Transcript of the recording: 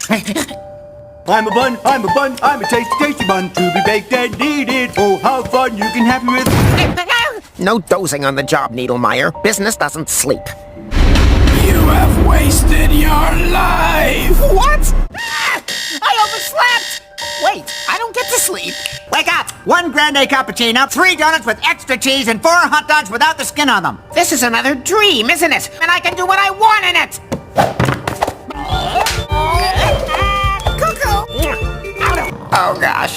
I'm a bun, I'm a bun, I'm a tasty, tasty bun to be baked and eaten. Oh, how fun you can have me with. No dozing on the job, Needlemeyer. Business doesn't sleep. You have wasted your life! What? I overslept! Wait, I don't get to sleep. Wake up! 1 grande cappuccino, 3 donuts with extra cheese, and 4 hot dogs without the skin on them. This is another dream, isn't it? And I can do what I want in it! Cuckoo! Oh, gosh.